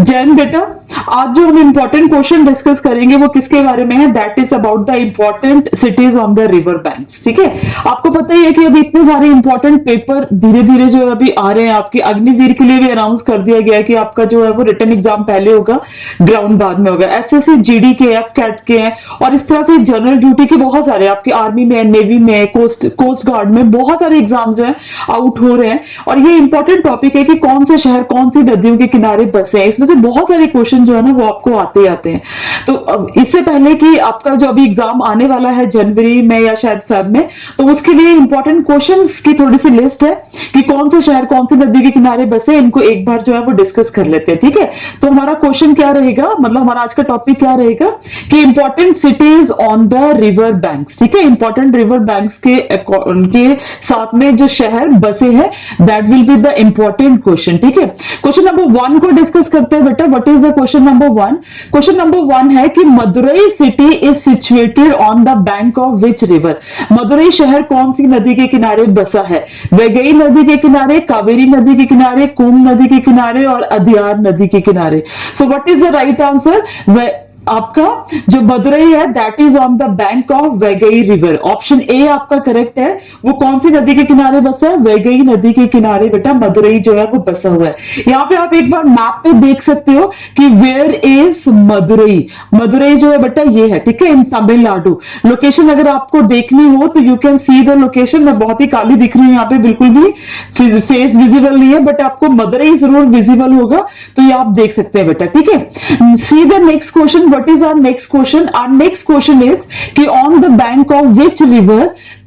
जैन बेटा, आज जो हम इंपॉर्टेंट क्वेश्चन डिस्कस करेंगे वो किसके बारे में है? That is about the important CTs on the river banks. ठीक है, आपको पता ही है कि अभी इतने सारे इंपॉर्टेंट पेपर धीरे धीरे जो अभी आ रहे हैं। आपके अग्निवीर के लिए भी अनाउंस कर दिया गया है कि आपका जो है वो रिटन एग्जाम पहले होगा, ग्राउंड बाद में होगा। एसएससी, जीडी के, एफ कैट के हैं, और इस तरह से जनरल ड्यूटी के बहुत सारे आपके आर्मी में, नेवी में, कोस्ट गार्ड में बहुत सारे एग्जाम जो है आउट हो रहे हैं। और ये इंपॉर्टेंट टॉपिक है कि कौन से शहर कौन सी नदियों के किनारे बसे हैं। इसमें से बहुत सारे क्वेश्चन जो है ना वो आपको आते ही आते हैं। तो इससे पहले कि आपका जो अभी एग्जाम आने वाला है जनवरी में या शायद फेब में, तो उसके लिए इंपॉर्टेंट क्वेश्चंस की थोड़ी सी लिस्ट है कि कौन से शहर कौन सी नदी के किनारे बसे, इनको एक बार जो है वो डिस्कस कर लेते हैं। ठीक है, तो हमारा क्वेश्चन क्या रहेगा, मतलब हमारा आज का टॉपिक क्या रहेगा कि important CTs on the river banks. ठीक है, इंपॉर्टेंट रिवर बैंक्स के साथ में जो शहर बसे हैं, that will be the important question. ठीक है, क्वेश्चन नंबर 1 को डिस्कस करते हैं बेटा। What is the question number 1? Question number 1 है कि Madurai city is situated on the bank of which river? Madurai शहर कौन सी नदी के किनारे बसा है? वैगई नदी के किनारे, कावेरी नदी के किनारे, कुंभ नदी के किनारे और अदियार नदी के किनारे। सो what is the right answer? आपका जो मदुरई है that is on the bank of Vaigai river. Option A आपका करेक्ट है। वो कौन सी नदी के किनारे बसा है? वैगई नदी के किनारे बेटा मदुरई जो है वो बसा हुआ है। यहाँ पे आप एक बार मैप पे देख सकते हो कि वेयर इज मदुरई। मदुरई जो है बेटा ये है। ठीक है, इन तमिलनाडु। लोकेशन अगर आपको देखनी हो तो you can see the location. मैं बहुत ही काली दिख रही हूँ यहाँ पे, बिल्कुल भी फेस विजिबल नहीं है, बट आपको मदुरई जरूर विजिबल होगा, तो ये आप देख सकते हैं बेटा। ठीक है, see the next question. What is our next question? Our next question is कि on the bank of which river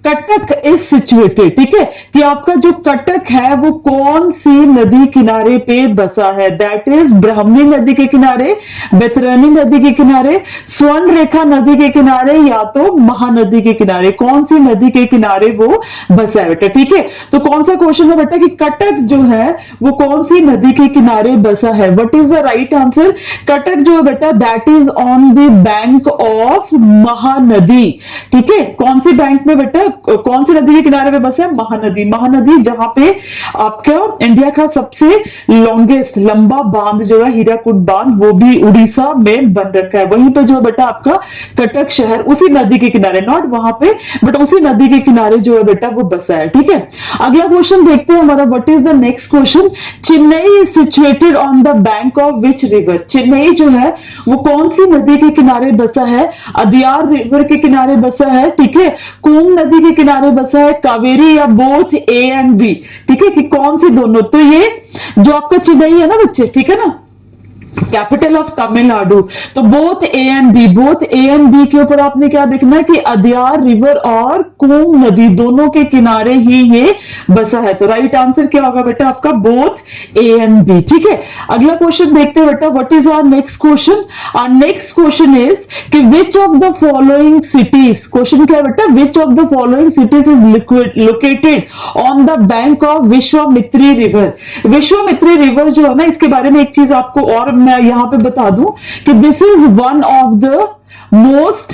Cuttack is situated? ठीक है, कि आपका जो कटक है वो कौन सी नदी किनारे पे बसा है? दैट इज ब्राह्मणी नदी के किनारे, बैतरणी नदी के किनारे, स्वर्ण रेखा नदी के किनारे, या तो महानदी के किनारे। कौन सी नदी के किनारे वो बसा है बेटा? ठीक है, तो कौन सा क्वेश्चन है बेटा कि कटक जो है वो कौन सी नदी के किनारे बसा है? What is the right answer? Cuttack जो है बेटा that is on the bank of Mahanadi. ठीक है, कौन सी बैंक में बेटा, कौन सी नदी के किनारे पे बसा है? महानदी। महानदी जहां पे आपका इंडिया का सबसे लॉन्गेस्ट लंबा बांध जो है हीराकुद बांध, वो भी उड़ीसा में बन रखा है। वहीं पे जो बेटा आपका कटक शहर उसी नदी के किनारे, नॉट वहां पे बट उसी नदी के किनारे जो है बेटा वो बसा है। ठीक है, अगला क्वेश्चन देखते हैं हमारा। What is the next question? Chennai is situated on the bank of which river? Chennai जो है वो कौन सी नदी के किनारे बसा है? अदियार रिवर के किनारे बसा है। ठीक है, कुंभ नदी के किनारे बसा है, कावेरी, या बोथ ए एंड बी? ठीक है, कि कौन सी दोनों? तो ये जो आपका चेन्नई है ना बच्चे, ठीक है ना, कैपिटल ऑफ तमिलनाडु, तो both A and B, both A and B के ऊपर आपने क्या देखना है कि अदियार रिवर और कुंभ नदी दोनों के किनारे ही ये बसा है। तो राइट आंसर क्या होगा बेटा आपका? Both A and b. ठीक है, अगला क्वेश्चन देखते हैं बेटा। What is our next question? Our next question is कि which of the following cities, question क्या है बेटा? Which of the following cities is located on the bank of Vishwamitri river? Vishwamitri river जो है ना, इसके बारे में एक चीज आपको और मैं यहां पे बता दूं कि this is one of the most,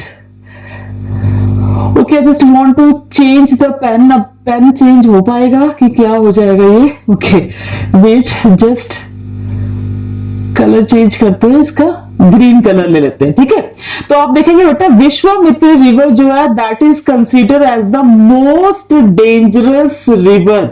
okay, just want to change the pen. अब पेन चेंज हो पाएगा कि क्या हो जाएगा ये? Okay wait, just colour change करते हैं, इसका ग्रीन कलर ले लेते हैं। ठीक है, तो आप देखेंगे बेटा विश्वामित्री रिवर जो है that is consider as the most dangerous river.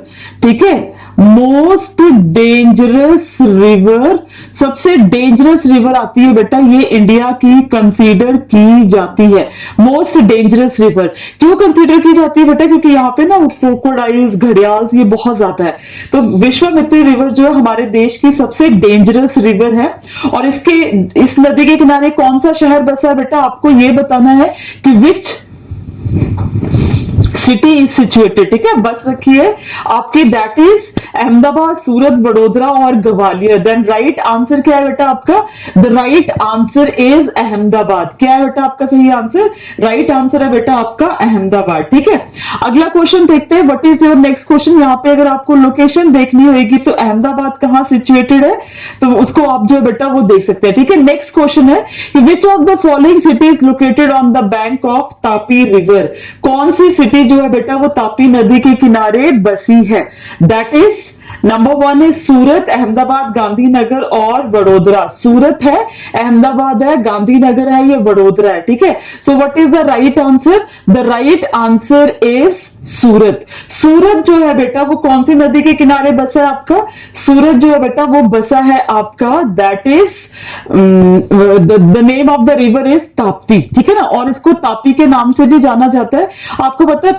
ठीक है, मोस्ट डेंजरस रिवर, सबसे डेंजरस रिवर आती है बेटा ये इंडिया की कंसीडर की जाती है। मोस्ट डेंजरस रिवर क्यों कंसीडर की जाती है बेटा? क्योंकि यहाँ पे ना क्रोकोडाइल्स, घड़ियाल्स ये बहुत ज्यादा है। तो विश्वामित्री रिवर जो है हमारे देश की सबसे डेंजरस रिवर है। और इस नदी के किनारे कौन सा शहर बसा है बेटा? आपको ये बताना है कि विच सिटी इज सिचुएटेड। ठीक है, बस रखिए आपकी, दैट इज अहमदाबाद, सूरत, वडोदरा और ग्वालियर। देन राइट आंसर क्या है बेटा आपका? The right answer is Ahmedabad. क्या है बेटा आपका सही आंसर? राइट आंसर है बेटा आपका अहमदाबाद। ठीक है, अगला क्वेश्चन देखते हैं। What is your next question? यहाँ पे अगर आपको लोकेशन देखनी होगी तो अहमदाबाद कहाँ सिचुएटेड है, तो उसको आप जो है बेटा वो देख सकते हैं। ठीक है, नेक्स्ट क्वेश्चन है कि which of the following city is located on the bank of Tapi river? कौन सी सिटी जो है बेटा वो तापी नदी के किनारे बसी है? दैट इज नंबर 1 इज सूरत, अहमदाबाद, गांधीनगर और वडोदरा। सूरत है, अहमदाबाद है, गांधीनगर है, ये वडोदरा है, ठीक है। So what is the right answer? The right answer is Surat. Surat जो है बेटा वो कौन सी नदी के किनारे बसा है आपका? सूरत जो है बेटा वो बसा है आपका, that is the name of the river is Tapti, ठीक है ना। और इसको तापी के नाम से भी जाना जाता है। आपको पता है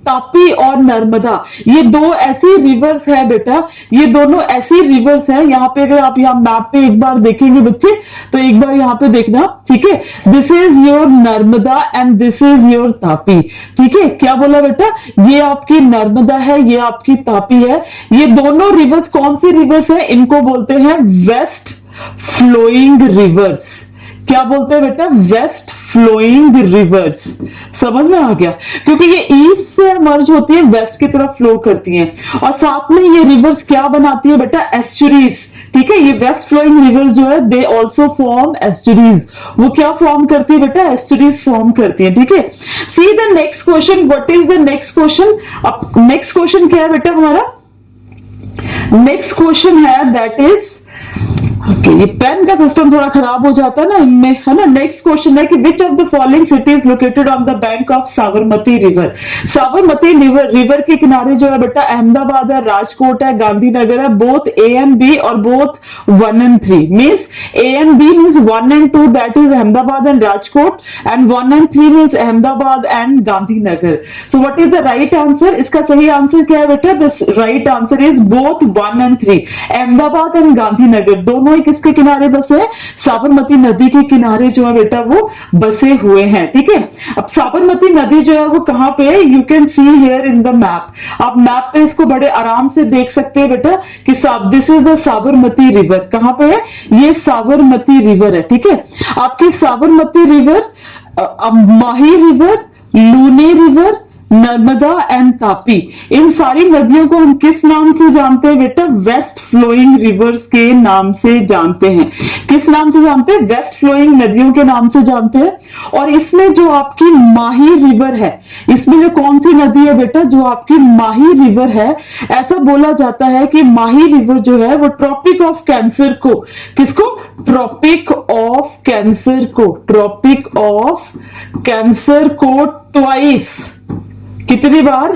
तापी और नर्मदा ये दो ऐसी रिवर्स है बेटा, ये दोनों ऐसी रिवर्स है। यहाँ पे अगर आप यहाँ मैप पे एक बार देखेंगे बच्चे, तो एक बार यहाँ पे देखना, ठीक है। This is your Narmada and this is your Tapi, ठीक है। क्या बोला बेटा? ये आपकी नर्मदा है, ये आपकी तापी है। ये दोनों रिवर्स कौन सी रिवर्स है? इनको बोलते हैं वेस्ट फ्लोइंग रिवर्स। क्या बोलते हैं बेटा? West flowing rivers. समझ में आ गया? क्योंकि ये ईस्ट से मर्ज होती है, वेस्ट की तरफ फ्लो करती हैं, और साथ में ये रिवर्स क्या बनाती है बेटा? एस्चुरीज, ठीक है। ये वेस्ट फ्लोइंग रिवर्स जो है दे ऑल्सो फॉर्म एस्चुरीज। वो क्या फॉर्म करती है बेटा? एस्चुरीज फॉर्म करती है, ठीक है। See the next question, what is the next question? अब नेक्स्ट क्वेश्चन क्या है बेटा हमारा? नेक्स्ट क्वेश्चन है दैट इज, ओके, ये पेन का सिस्टम थोड़ा खराब हो जाता है ना इनमें, है ना। नेक्स्ट क्वेश्चन है कि which of the following cities located on the bank of Sabarmati river? Sabarmati river के किनारे जो है बेटा अहमदाबाद है, राजकोट है, गांधीनगर है। बोथ ए एंड बी और both 1 and 3 means A and B means 1 and 2 that is Ahmedabad and Rajkot, and 1 and 3 means Ahmedabad and Gandhinagar. So what is the right answer? इसका सही आंसर क्या है बेटा? This right answer is both 1 and 3। Ahmedabad and Gandhinagar दोनों किसके किनारे बसे हैं? साबरमती नदी के किनारे जो है बेटा वो बसे हुए हैं, ठीक है। अब साबरमती नदी जो है वो कहां पे है? You can see here in the map. आप मैप पे इसको बड़े आराम से देख सकते हैं बेटा कि this is the Sabarmati river. कहां पे है? ये साबरमती रिवर है, ठीक है। आपकी Sabarmati river, Mahi river, Luni river, Narmada and Tapi, इन सारी नदियों को हम किस नाम से जानते हैं बेटा? वेस्ट फ्लोइंग रिवर्स के नाम से जानते हैं। किस नाम से जानते हैं? वेस्ट फ्लोइंग नदियों के नाम से जानते हैं। और इसमें जो आपकी माही रिवर है, इसमें जो कौन सी नदी है बेटा? जो आपकी माही रिवर है, ऐसा बोला जाता है कि माही रिवर जो है वो ट्रॉपिक ऑफ कैंसर को, किसको? ट्रॉपिक ऑफ कैंसर को, ट्रॉपिक ऑफ कैंसर को ट्वाइस, कितनी बार?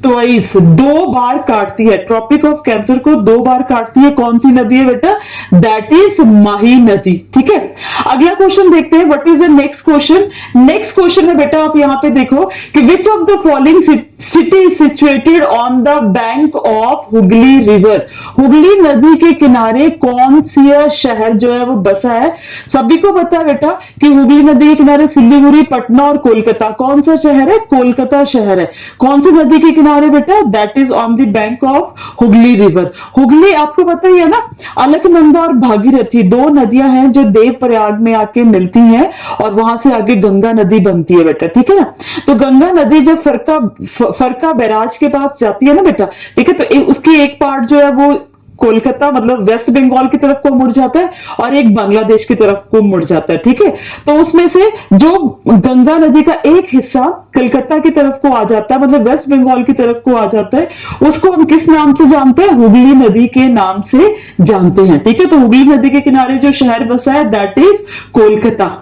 ट्वाइस, 2 बार काटती है। ट्रॉपिक ऑफ कैंसर को 2 बार काटती है। कौन सी नदी है बेटा? दैट इज माही नदी, ठीक है। अगला क्वेश्चन देखते हैं, what is the next question? Next question है बेटा, आप यहां पे देखो कि which of the following city situated on the bank of Hooghly river? Hooghly नदी के किनारे कौन सी शहर जो है वो बसा है? सभी को पता है बेटा कि हुगली नदी के किनारे सिलीगुड़ी, पटना और कोलकाता। कौन सा शहर है? कोलकाता शहर है। कौन सी नदी के किनारे बेटा? That is on the bank of Hooghly river. Hooghly आपको पता ही है ना, अलकनंदा और भागीरथी 2 नदियां हैं जो देवप्रयाग में आके मिलती हैं, और वहां से आगे गंगा नदी बनती है बेटा, ठीक है ना। तो गंगा नदी जब फरका बैराज के पास जाती है ना बेटा, ठीक है, तो उसकी एक पार्ट जो है वो कोलकाता मतलब वेस्ट बंगाल की तरफ को मुड़ जाता है, और एक बांग्लादेश की तरफ को मुड़ जाता है, ठीक है। तो उसमें से जो गंगा नदी का एक हिस्सा कलकत्ता की तरफ को आ जाता है, मतलब वेस्ट बंगाल की तरफ को आ जाता है, उसको हम किस नाम से जानते हैं? हुगली नदी के नाम से जानते हैं, ठीक है। तो हुगली नदी के किनारे जो शहर बसा है दैट इज कोलकाता।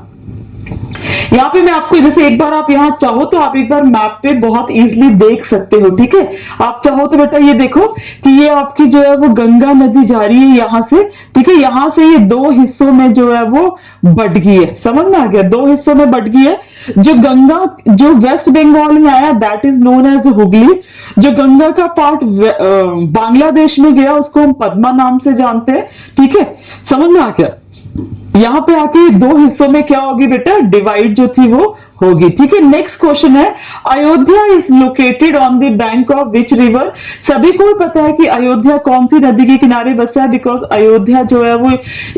यहाँ पे मैं आपको, जैसे एक बार आप यहाँ चाहो तो आप एक बार मैप पे बहुत इजीली देख सकते हो, ठीक है। आप चाहो तो बेटा ये देखो कि ये आपकी जो है वो गंगा नदी जा रही है यहां से, ठीक है। यहां से ये 2 हिस्सों में जो है वो बट गई है। समझ में आ गया? 2 हिस्सों में बट गई है। जो गंगा जो वेस्ट बंगाल में आया that is known as Hooghly. जो गंगा का पार्ट बांग्लादेश में गया उसको हम पद्मा नाम से जानते हैं, ठीक है। समझ में आ गया? यहां पे आके 2 हिस्सों में क्या होगी बेटा? डिवाइड जो थी वो होगी, ठीक है। नेक्स्ट क्वेश्चन है, Ayodhya is located on the bank of which river? सभी को पता है कि अयोध्या कौन सी नदी के किनारे बसा है, बिकॉज अयोध्या जो है वो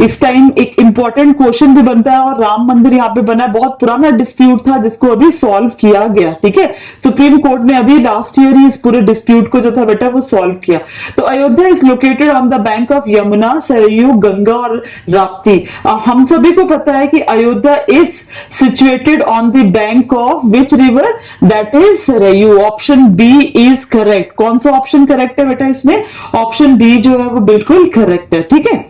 इस टाइम एक इंपॉर्टेंट क्वेश्चन भी बनता है, और राम मंदिर यहाँ पे बना है। बहुत पुराना डिस्प्यूट था जिसको अभी सॉल्व किया गया, ठीक है। सुप्रीम कोर्ट ने अभी लास्ट ईयर ही इस पूरे डिस्प्यूट को जो था बेटा वो सॉल्व किया। तो Ayodhya is located on the bank of Yamuna, Saryu, Ganga और राप्ती। हम सभी को पता है कि Ayodhya is situated on the bank of which river, that is Saryu. Option B is correct. कौन सा ऑप्शन करेक्ट है बेटा इसमें? ऑप्शन बी जो है वो बिल्कुल करेक्ट है। ठीक है,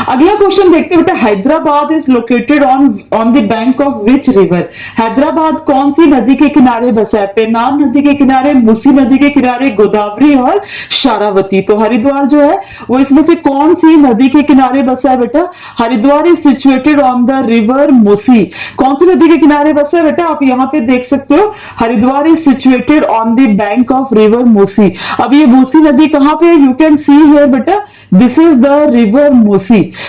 अगला क्वेश्चन देखते हैं बेटा, Hyderabad is located on the bank of which river. Hyderabad कौन सी नदी के किनारे बसा है? पेन्नार नदी के किनारे, मूसी नदी के किनारे, गोदावरी और शारावती। तो हरिद्वार जो है वो इसमें से कौन सी नदी के किनारे बसा है बेटा? Haridwar is situated on the river Musi. कौन सी नदी के किनारे बसा है बेटा? आप यहां पे देख सकते हो, Haridwar is situated on the bank of river Musi. अब ये मूसी नदी कहां पे है? यू कैन सी हियर बेटा, this is the river Musi.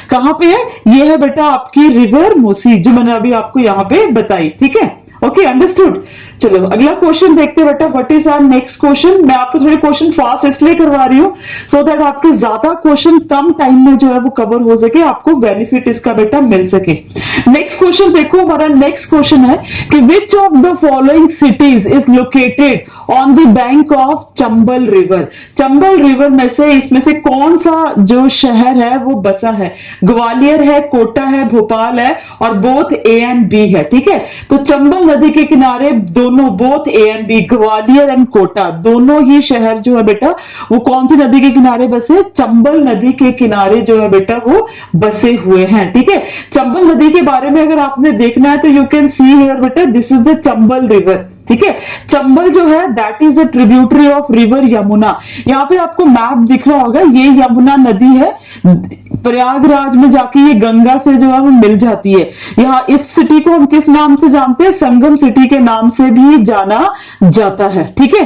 कहां पे है? ये है बेटा आपकी रिवर मूसी, जो मैंने अभी आपको यहां पे बताई। ठीक है, ओके, अंडरस्टूड। चलो अगला क्वेश्चन देखते हैं बेटा, what is our next question. मैं आपको थोड़े क्वेश्चन फास्ट इसलिए करवा रही हूं सो दैट आपके ज्यादा क्वेश्चन कम टाइम में जो है वो कवर हो सके, आपको बेनिफिट इसका बेटा मिल सके। नेक्स्ट क्वेश्चन देखो, हमारा नेक्स्ट क्वेश्चन है कि which of the following cities is located on the bank of Chambal river. Chambal river में से इसमें से कौन सा जो शहर है वो बसा है? ग्वालियर है, कोटा है, भोपाल है, और बोथ ए एंड बी है। ठीक है, तो चंबल नदी के किनारे दोनों, both A and B, Gwalior and Kota, दोनों ही शहर जो है बेटा वो कौन सी नदी के किनारे बसे? चंबल नदी के किनारे जो है बेटा वो बसे हुए हैं। ठीक है, चंबल नदी के बारे में अगर आपने देखना है तो यू कैन सी हियर बेटा, this is the Chambal river. ठीक है, चंबल जो है that is a tributary of river Yamuna. यहाँ पे आपको मैप दिख रहा होगा, ये यमुना नदी है, प्रयागराज में जाके ये गंगा से जो है वो मिल जाती है। यहाँ इस सिटी को हम किस नाम से जानते हैं? संगम सिटी के नाम से भी जाना जाता है। ठीक है,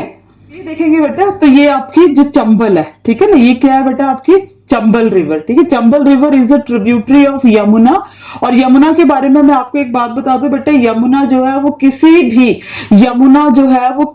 ये देखेंगे बेटा, तो ये आपकी जो चंबल है, ठीक है ना, ये क्या है बेटा? आपकी चंबल रिवर। ठीक है, Chambal river is a tributary of Yamuna. और यमुना के बारे में मैं आपको एक बात बता दूं बेटा, यमुना जो है वो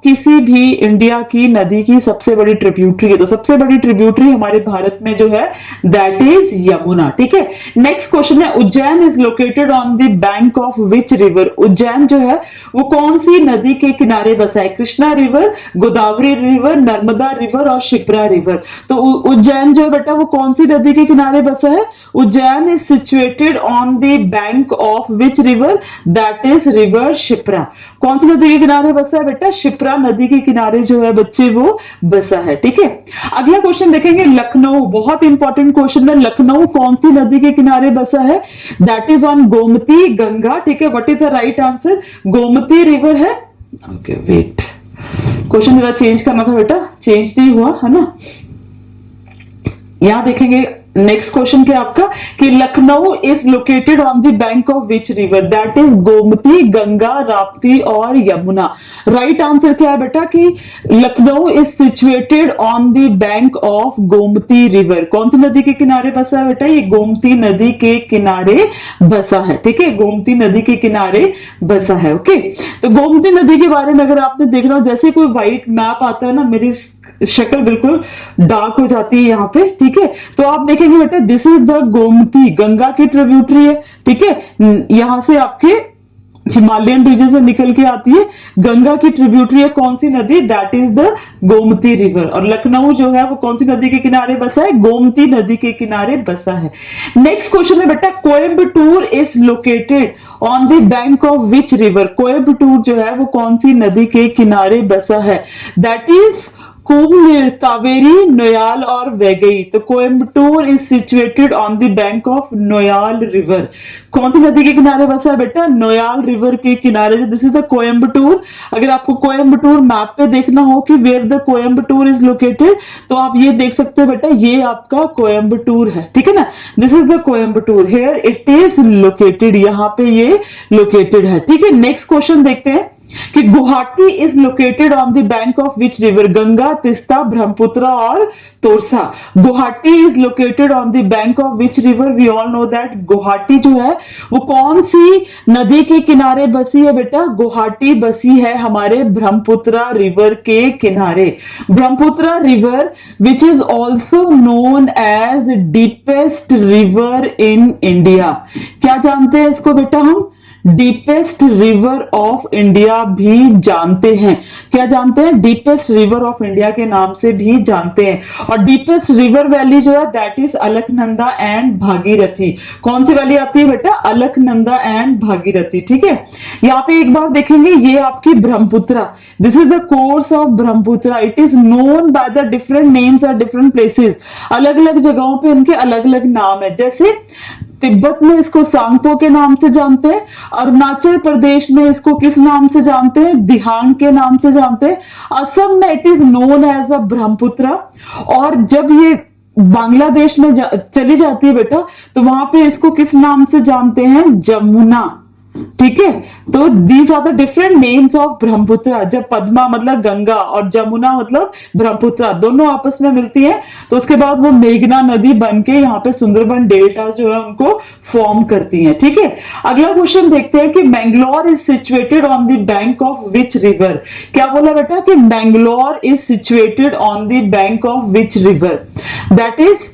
किसी भी इंडिया की नदी की सबसे बड़ी ट्रिब्यूटरी है। तो सबसे बड़ी ट्रिब्यूटरी हमारे भारत में जो है दैट इज यमुना। ठीक है, नेक्स्ट क्वेश्चन है, Ujjain is located on the bank of which river. Ujjain जो है वो कौन सी नदी के किनारे बसा है? Krishna river, Godavari river, Narmada river और शिप्रा रिवर। तो उज्जैन जो है बेटा वो कौन सी नदी के किनारे बसा है? Ujjain is situated on the bank of which river? That is river Shipra. कौन सी नदी के किनारे बसा है बेटा? शिप्रा नदी के किनारे जो है बच्चे वो बसा है। ठीक है, अगला क्वेश्चन देखेंगे, लखनऊ, बहुत इंपॉर्टेंट क्वेश्चन है। लखनऊ कौन सी नदी के किनारे बसा है? That is on Gomti Ganga. ठीक है, what is the right answer? Gomti river है। ओके वेट, क्वेश्चन जरा चेंज करना था बेटा, चेंज नहीं हुआ है ना। यहां देखेंगे नेक्स्ट क्वेश्चन क्या आपका, कि Lucknow is located on the bank of which river? That is Gomti, Ganga, Rapti और यमुना। राइट आंसर क्या है बेटा? कि Lucknow is situated on the bank of Gomti river. कौन सी नदी के किनारे बसा है बेटा? ये गोमती नदी के किनारे बसा है। ठीक है, गोमती नदी के किनारे बसा है। ओके, तो गोमती नदी के बारे में अगर आपने देखना हो, जैसे कोई व्हाइट मैप आता है ना, मेरी शक्ल बिल्कुल डार्क हो जाती है यहाँ पे। ठीक है, तो आप देखेंगे बेटा, this is the Gomti, Ganga की ट्रिब्यूटरी है। ठीक है, यहां से आपके हिमालयन रीजन से निकल के आती है, गंगा की ट्रिब्यूटरी है कौन सी नदी? That is the Gomti river. और लखनऊ जो है वो कौन सी नदी के किनारे बसा है? गोमती नदी के किनारे बसा है। नेक्स्ट क्वेश्चन है बेटा, Coimbatore is located on the bank of which river? Coimbatore जो है वो कौन सी नदी के किनारे बसा है? दैट इज कुंभ, कावेरी, नोयाल और वैगई। तो Coimbatore is situated on the bank of Noyyal river. कौन सी नदी के किनारे बसा है बेटा? नोयाल रिवर के किनारे। This is the Coimbatore. अगर आपको कोयम्बटूर मैप पे देखना हो कि where the Coimbatore is located, तो आप ये देख सकते हो बेटा, ये आपका कोयम्बटूर है। ठीक है ना, this is the Coimbatore, here it is located, यहाँ पे ये लोकेटेड है। ठीक है, नेक्स्ट क्वेश्चन देखते हैं कि Guwahati is located on the bank of which river? Ganga, Teesta, Brahmaputra और Torsa. Guwahati is located on the bank of which river? We all know that Guwahati जो है वो कौन सी नदी के किनारे बसी है बेटा? गुवाहाटी बसी है हमारे ब्रह्मपुत्र रिवर के किनारे। Brahmaputra river which is also known as deepest river in India. क्या जानते हैं इसको बेटा हम? डीपेस्ट रिवर ऑफ इंडिया भी जानते हैं। क्या जानते हैं? डीपेस्ट रिवर ऑफ इंडिया के नाम से भी जानते हैं। और डीपेस्ट रिवर वैली जो है that is Alaknanda and Bhagirathi. कौन सी वैली आती है बेटा? अलकनंदा एंड भागीरथी। ठीक है, यहाँ पे एक बार देखेंगे, ये आपकी Brahmaputra, this is the course of Brahmaputra. It is known by the different names at different places. अलग अलग जगहों पे इनके अलग अलग नाम है। जैसे तिब्बत में इसको सांगपो के नाम से जानते हैं, अरुणाचल प्रदेश में इसको किस नाम से जानते हैं? दिहांग के नाम से जानते हैं। असम में it is known as a Brahmaputra. और जब ये बांग्लादेश में चली जाती है बेटा, तो वहां पे इसको किस नाम से जानते हैं? जमुना। ठीक है, तो these are the different names of Brahmaputra. जब पद्मा मतलब गंगा और जमुना मतलब ब्रह्मपुत्रा दोनों आपस में मिलती है, तो उसके बाद वो मेघना नदी बन के यहाँ पे सुंदरबन डेल्टा जो है उनको फॉर्म करती हैं। ठीक है, अगला क्वेश्चन देखते हैं कि Mangalore is situated on the bank of which river. क्या बोला बेटा? कि Mangalore is situated on the bank of which river? That is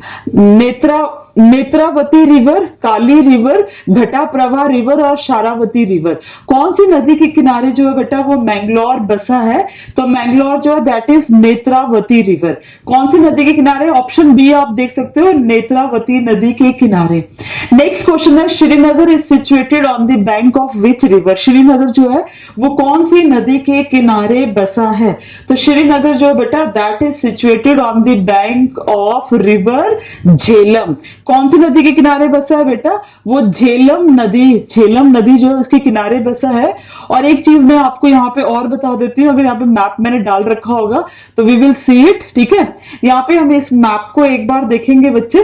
Netravati river, Kali river, Ghataprabha river और शारावती रिवर। कौन सी नदी के किनारे जो है बेटा वो मैंगलोर बसा है? तो मैंगलोर जो है दैट इज नेत्रावती रिवर। कौन सी नदी के किनारे? ऑप्शन बी आप देख सकते हो, नेत्रावती नदी के किनारे। नेक्स्ट क्वेश्चन है, Srinagar is situated on the bank of which river? Srinagar जो है वो कौन सी नदी के किनारे बसा है? तो श्रीनगर जो है बेटा that is situated on the bank of river Jhelum. कौन सी नदी के किनारे बसा है बेटा? वो झेलम नदी। झेलम नदी जो है उसके किनारे बसा है। और एक चीज मैं आपको यहाँ पे और बता देती हूँ, अगर यहाँ पे मैप मैंने डाल रखा होगा तो वी विल सी इट। ठीक है, यहाँ पे हम इस मैप को एक बार देखेंगे बच्चे।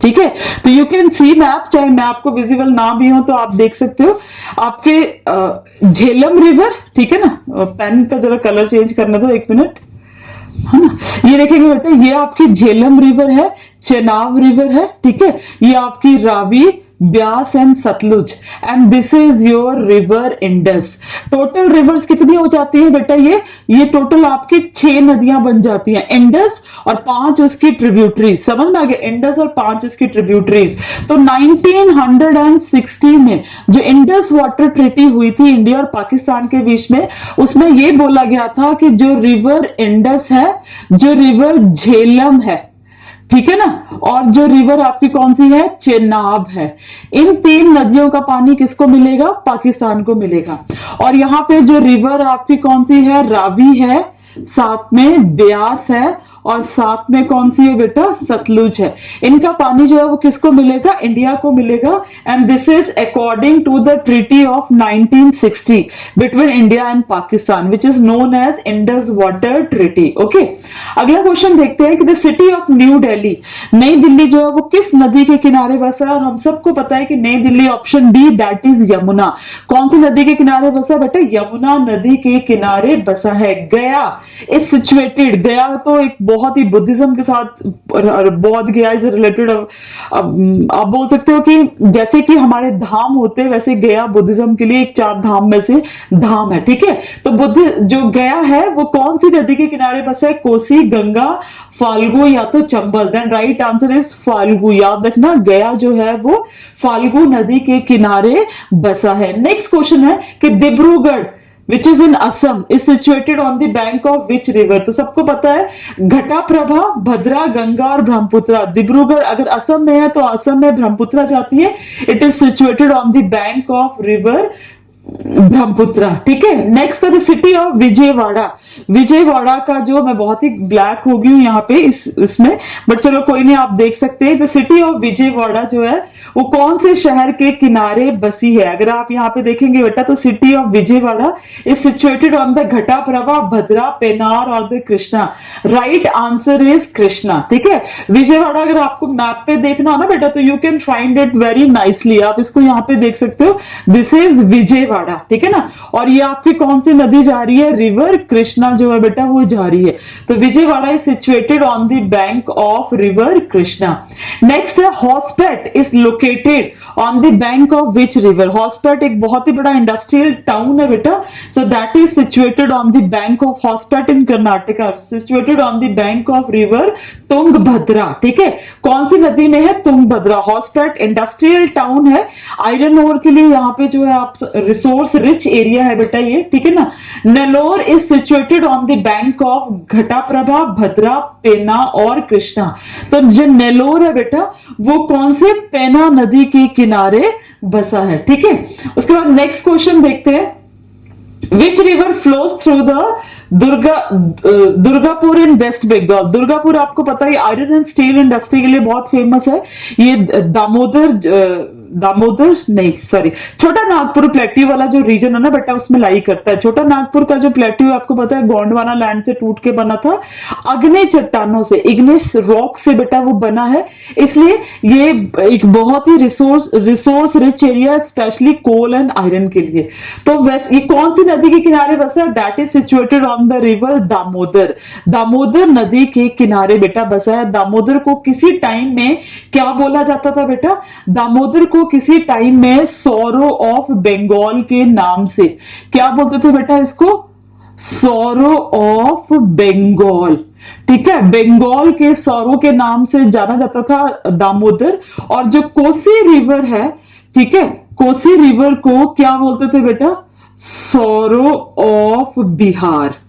ठीक है, तो यू कैन सी मैप, चाहे मैप को विजिबल ना भी हो तो आप देख सकते हो। आपके झेलम रिवर, ठीक है ना, पेन का जरा कलर चेंज करना दो, एक मिनट, है ना। ये देखेंगे बेटा, ये आपकी झेलम रिवर है, चेनाब रिवर है, ठीक है, ये आपकी Ravi, Beas and Sutlej, and this is your river Indus. Total rivers कितनी हो जाती है बेटा? ये टोटल आपकी 6 नदियां बन जाती हैं, इंडस और 5 उसकी ट्रिब्यूटरीज। समझ में आ गया? इंडस और 5 उसकी ट्रिब्यूटरीज। तो 1960 में जो इंडस वाटर ट्रीटी हुई थी इंडिया और पाकिस्तान के बीच में, उसमें यह बोला गया था कि जो रिवर इंडस है, जो रिवर झेलम है, ठीक है ना, और जो रिवर आपकी कौन सी है? चेनाब है। इन 3 नदियों का पानी किसको मिलेगा? पाकिस्तान को मिलेगा। और यहां पे जो रिवर आपकी कौन सी है? रावी है, साथ में ब्यास है, और साथ में कौन सी है बेटा? सतलुज है। इनका पानी जो है वो किसको मिलेगा? इंडिया को मिलेगा। And this is according to the treaty of 1960 between India and Pakistan, which is known as Indus water treaty. Okay, अगला क्वेश्चन देखते हैं कि the city of new Delhi, Nai Delhi जो है वो किस नदी के किनारे बसा है? और हम सबको पता है कि नई Delhi, option D, that is Yamuna. कौन सी नदी के किनारे बसा बेटा? यमुना नदी के किनारे बसा है। गया इज सिचुएटेड, गया तो एक बहुत ही बुद्धिज्म के साथ, बौद्ध गया इज रिलेटेड। आप बोल सकते हो कि जैसे कि हमारे धाम होते हैं, वैसे गया बुद्धिज्म के लिए एक 4 धाम में से धाम है। ठीक है, तो बुद्ध जो गया है वो कौन सी नदी के किनारे बसा है? कोसी, गंगा, फाल्गु या तो Chambal. Then right answer is Falgu. याद रखना, गया जो है वो फाल्गु नदी के किनारे बसा है। नेक्स्ट क्वेश्चन है कि Dibrugarh which is in Assam is situated on the bank of which river? तो सबको पता है घटाप्रभा, भद्रा, गंगा और ब्रह्मपुत्रा। डिब्रूगढ़ अगर असम में है तो असम में ब्रह्मपुत्रा जाती है। It is situated on the bank of river Brahmaputra. ठीक है, नेक्स्ट है the city of Vijayawada. Vijayawada का जो, मैं बहुत ही ब्लैक हो गई हूं यहाँ पे इसमें, बट चलो कोई नहीं, आप देख सकते हैं। द सिटी ऑफ विजयवाड़ा जो है वो कौन से शहर के किनारे बसी है? अगर आप यहाँ पे देखेंगे बेटा तो city of Vijayawada is situated on the Ghataprabha, Bhadra, Pennar और the Krishna. Right answer is Krishna. ठीक है, विजयवाड़ा अगर आपको मैप पे देखना हो ना बेटा तो you can find it very nicely. आप इसको यहाँ पे देख सकते हो, दिस इज विजयवाड़ा। विजयवाड़ा, ठीक है ना। और ये आपकी कौन सी नदी जा रही है, रिवर कृष्णा जो है बेटा वो जा रही है। तो Vijayawada is situated on the bank of river Krishna. Next है Hospet is located on the bank of which river. Hospet एक बहुत ही बड़ा इंडस्ट्रियल टाउन है बेटा, so that is situated on the bank of Hospet in Karnataka, situated on the bank of river Tungabhadra, ठीक है। कौन सी नदी में है, तुंगभद्रा। हॉस्पेट इंडस्ट्रियल टाउन है, आयरन ओर के लिए यहाँ पे जो है आप रिसोर्स रिच एरिया है बेटा ये, ठीक है ना। Nellore is situated on the bank of Ghataprabha, Bhadra, Penna और कृष्णा। तो जो नेलोर है बेटा वो कौन से, पेना नदी के किनारे बसा है, ठीक है। उसके बाद नेक्स्ट क्वेश्चन देखते हैं, which river flows through the Durgapur in west Bengal. Durgapur आपको पता है आयरन एंड स्टील इंडस्ट्री के लिए बहुत फेमस है। ये छोटा नागपुर प्लेट्यू वाला जो रीजन है ना बेटा उसमें लाई करता है। छोटा नागपुर का जो प्लेट्यू आपको पता है गोंडवाना लैंड से टूट के बना था, अग्नि चट्टानों से, इग्निस रॉक से बेटा वो बना है, इसलिए ये एक बहुत ही resource rich area, specially coal and iron के लिए। तो ये कौन सी नदी के किनारे बसा है, that is situated on the river Damodar. Damodar नदी के किनारे बेटा बसा है। दामोदर को किसी टाइम में क्या बोला जाता था बेटा, दामोदर को किसी टाइम में सौरो ऑफ बंगाल के नाम से क्या बोलते थे बेटा, इसको सौरो ऑफ बंगाल, ठीक है। बंगाल के सौरो के नाम से जाना जाता था दामोदर। और जो कोसी रिवर है, ठीक है, कोसी रिवर को क्या बोलते थे बेटा, सौरो ऑफ बिहार।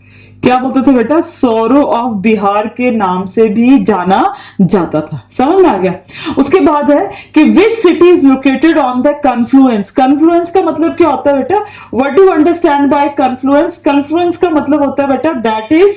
क्या बोलते थे बेटा, सौरो ऑफ बिहार के नाम से भी जाना जाता था। समझ में आ गया। उसके बाद है कि which city is located on the confluence. Confluence का मतलब क्या होता है बेटा, what do understand by confluence. Confluence का मतलब होता है बेटा दैट इज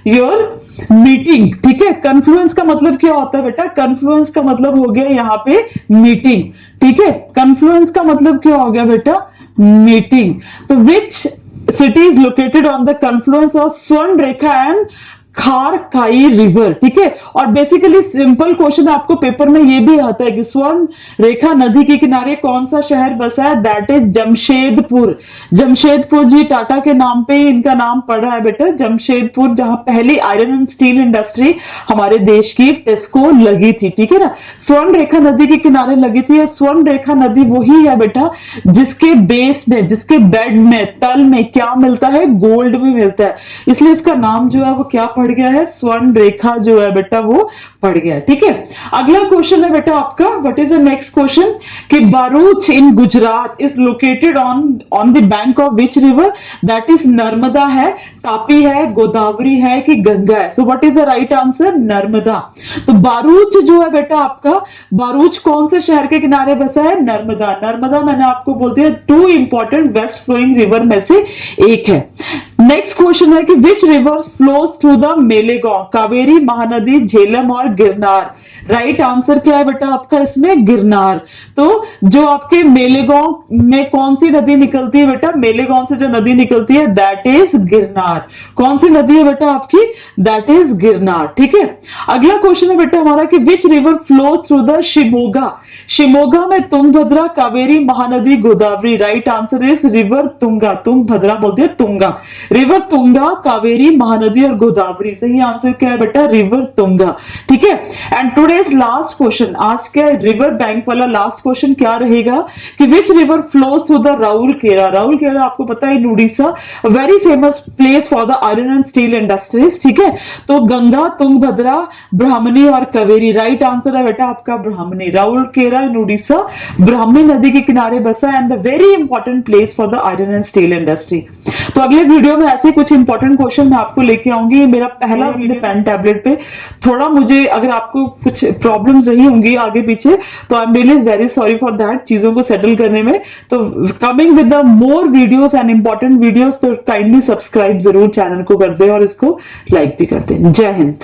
योर मीटिंग, ठीक है। कन्फ्लुएंस का मतलब क्या होता है बेटा, कन्फ्लुएंस का मतलब हो गया यहाँ पे मीटिंग, ठीक है। कन्फ्लुएंस का मतलब क्या हो गया बेटा, मीटिंग। तो which city is located on the confluence of Swarnrekha and Kharkai river, ठीक है। और बेसिकली सिंपल क्वेश्चन आपको पेपर में ये भी आता है कि स्वर्ण रेखा नदी के किनारे कौन सा शहर बसा है, दैट इज जमशेदपुर। जमशेदपुर जी टाटा के नाम पे इनका नाम पड़ा है बेटा, जमशेदपुर, जहां पहली आयरन एंड स्टील इंडस्ट्री हमारे देश की टेस्को लगी थी, ठीक है ना। स्वर्ण रेखा नदी के किनारे लगी थी। स्वर्ण रेखा नदी वही है बेटा जिसके बेस में, जिसके बेड में, तल में क्या मिलता है, गोल्ड भी मिलता है, इसलिए इसका नाम जो है वो क्या पड़ गया है, स्वर्ण रेखा जो है बेटा वो पड़ गया, ठीक है। अगला क्वेश्चन है बेटा आपका, what is the next question, कि Bharuch in Gujarat is located on the bank of which river, that is Narmada है, तापी है, गोदावरी है कि गंगा है। So what is the right answer, Narmada. तो भरूच जो है बेटा आपका, भरूच कौन से शहर के किनारे बसा है, नर्मदा। नर्मदा मैंने आपको बोल दिया 2 इंपॉर्टेंट वेस्ट फ्लोइंग रिवर में से एक है। नेक्स्ट क्वेश्चन है कि which rivers flows through the Malegaon, Kaveri, Mahanadi, Jhelum और गिरनार। राइट आंसर क्या है बेटा आपका इसमें, गिरनार। तो जो आपके मेलेगांव में कौन सी नदी निकलती है बेटा, मेलेगांव से जो नदी निकलती है दैट इज गिरनार। कौन सी नदी है बेटा आपकी, दैट इज गिरनार, ठीक है। अगला क्वेश्चन है बेटा हमारा कि which river flows through the Shimoga. Shimoga में Tungabhadra, Kaveri, Mahanadi, Godavari. Right answer is river Tunga. Tungabhadra बोलते हैं तुंगा, रिवर तुंगा, कावेरी, महानदी और गोदावरी। सही आंसर क्या है बेटा, रिवर तुंगा, ठीक है। एंड टुडेज लास्ट क्वेश्चन, आज के रिवर बैंक वाला लास्ट क्वेश्चन क्या रहेगा कि which river flows through the Rourkela. Rourkela आपको पता है Orissa, very famous place for the iron and steel industries, ठीक है। तो गंगा, तुंगभद्रा, ब्राह्मणी और कावेरी। राइट आंसर है बेटा आपका ब्राह्मणी। राउरकेला इन उड़ीसा ब्राह्मणी नदी के किनारे बसा है and the very important place for the iron and steel industry. तो अगले वीडियो में ऐसे कुछ इंपॉर्टेंट क्वेश्चन मैं आपको लेके आऊंगी। ये मेरा पहला वीडियो पेन टैबलेट पे, थोड़ा मुझे अगर आपको कुछ प्रॉब्लम्स रही होंगी आगे पीछे तो I am really very sorry for that, चीजों को सेटल करने में। तो coming with the more videos and important videos, तो काइंडली सब्सक्राइब जरूर चैनल को कर दे और इसको लाइक भी कर दे। जय हिंद।